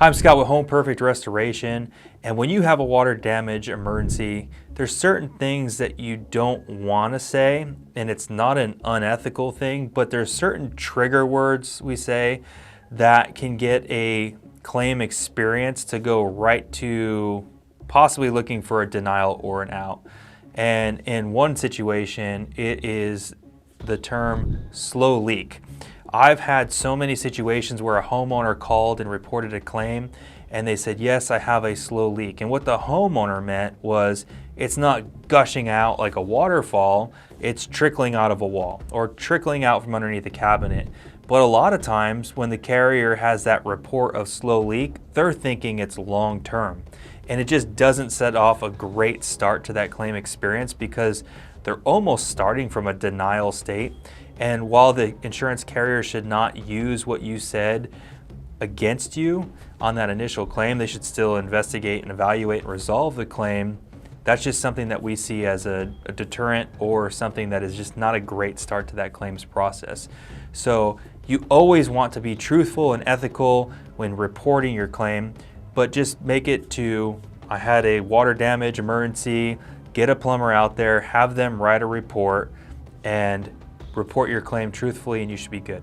Hi, I'm Scott with Home Perfect Restoration, and when you have a water damage emergency, there's certain things that you don't want to say, and it's not an unethical thing, but there's certain trigger words we say that can get a claim experience to go right to possibly looking for a denial or an out. And in one situation, it is the term slow leak. I've had so many situations where a homeowner called and reported a claim and they said, yes, I have a slow leak. And what the homeowner meant was it's not gushing out like a waterfall, it's trickling out of a wall or trickling out from underneath a cabinet. But a lot of times when the carrier has that report of slow leak, they're thinking it's long term. And it just doesn't set off a great start to that claim experience because they're almost starting from a denial state. And while the insurance carrier should not use what you said against you on that initial claim, they should still investigate and evaluate and resolve the claim. That's just something that we see as a deterrent or something that is just not a great start to that claims process. So you always want to be truthful and ethical when reporting your claim, but just make it to, I had a water damage emergency, get a plumber out there, have them write a report, and report your claim truthfully, and you should be good.